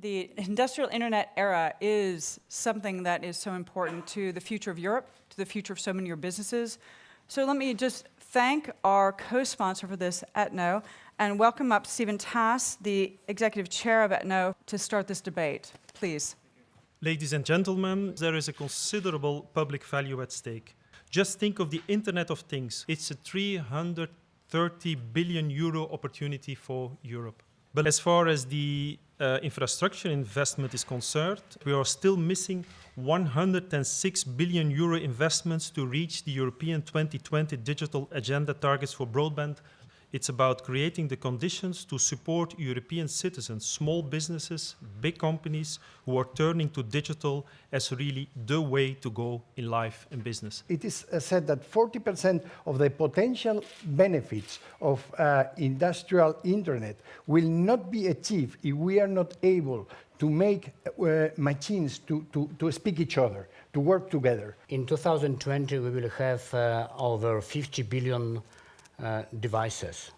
The industrial internet era is something that is so important to the future of Europe, to the future of so many of your businesses. So let me just thank our co-sponsor for this, ETNO, and welcome up Stephen Tass, the executive chair of ETNO, to start this debate. Please. Ladies and gentlemen, there is a considerable public value at stake. Just think of the Internet of Things. It's a 330 billion euro opportunity for Europe. But as far as the infrastructure investment is concerned, we are still missing 106 billion euro investments to reach the European 2020 digital agenda targets for broadband. It's about creating the conditions to support European citizens, small businesses, big companies who are turning to digital as really the way to go in life and business. It is said that 40% of the potential benefits of industrial internet will not be achieved if we are not able to make machines to speak each other, to work together. In 2020, we will have over 50 billion devices,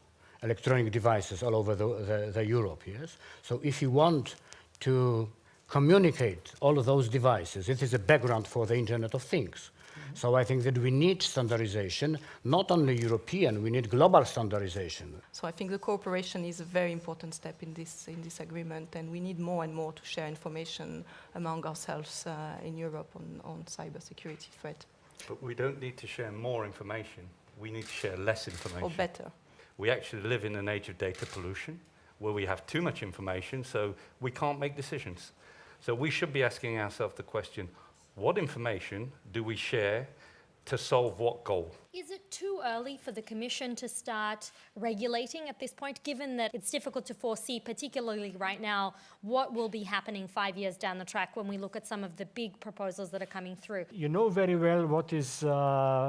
electronic devices all over the Europe, yes? So if you want to communicate all of those devices, it is a background for the Internet of Things. So I think that we need standardization, not only European, we need global standardization. So I think the cooperation is a very important step in this agreement, and we need more and more to share information among ourselves in Europe on cybersecurity threat. But we don't need to share more information. We need to share less information. Or better. We actually live in an age of data pollution, where we have too much information, so we can't make decisions. So we should be asking ourselves the question, what information do we share to solve what goal? Is it too early for the Commission to start regulating at this point, given that it's difficult to foresee, particularly right now, what will be happening 5 years down the track when we look at some of the big proposals that are coming through? You know very well what is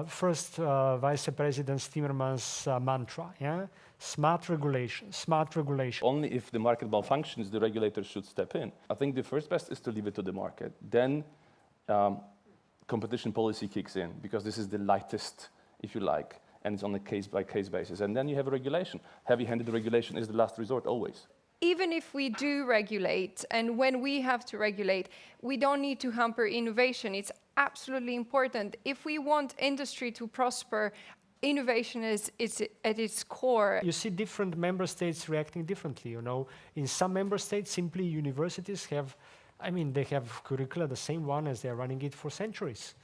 first Vice President Timmermans' mantra, yeah? Smart regulation, smart regulation. Only if the market malfunctions, the regulators should step in. I think the first best is to leave it to the market. Then competition policy kicks in, because this is the lightest, if you like, and it's on a case-by-case basis. And then you have a regulation. Heavy-handed regulation is the last resort, always. Even if we do regulate, and when we have to regulate, we don't need to hamper innovation. It's absolutely important. If we want industry to prosper, innovation is at its core. You see different member states reacting differently, you know. In some member states, simply universities have, they have curricula, the same one as they're running it for centuries.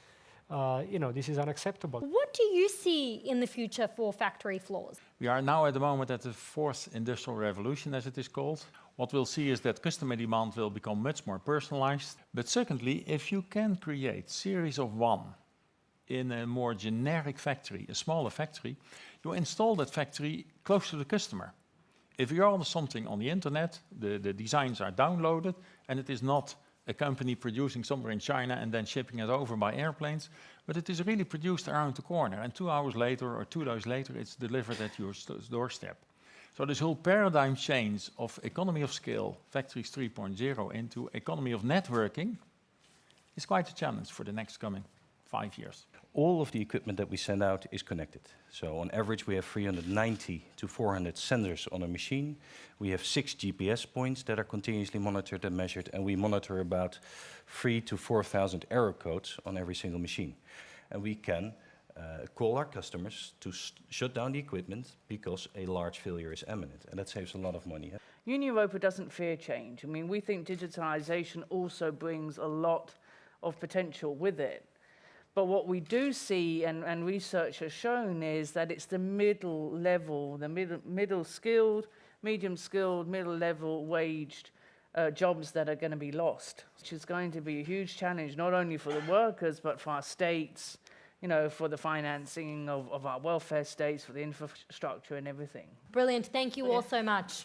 This is unacceptable. What do you see in the future for factory floors? We are now at the moment at the fourth industrial revolution, as it is called. What we'll see is that customer demand will become much more personalized. But secondly, if you can create series of one in a more generic factory, a smaller factory, you install that factory close to the customer. If you order something on the internet, the designs are downloaded, and it is not a company producing somewhere in China and then shipping it over by airplanes, but it is really produced around the corner, and 2 hours later or 2 days later, it's delivered at your doorstep. So this whole paradigm change of economy of scale, factories 3.0, into economy of networking is quite a challenge for the next coming 5 years. All of the equipment that we send out is connected. So on average, we have 390 to 400 sensors on a machine. We have 6 GPS points that are continuously monitored and measured, and we monitor about 3,000 to 4,000 error codes on every single machine. And we can call our customers to shut down the equipment because a large failure is imminent, and that saves a lot of money. Union Europa doesn't fear change. We think digitalization also brings a lot of potential with it. But what we do see, and research has shown, is that it's the middle level, the middle skilled, medium skilled, middle level waged jobs that are going to be lost, which is going to be a huge challenge, not only for the workers, but for our states, for the financing of our welfare states, for the infrastructure and everything. Brilliant. Thank you all so much.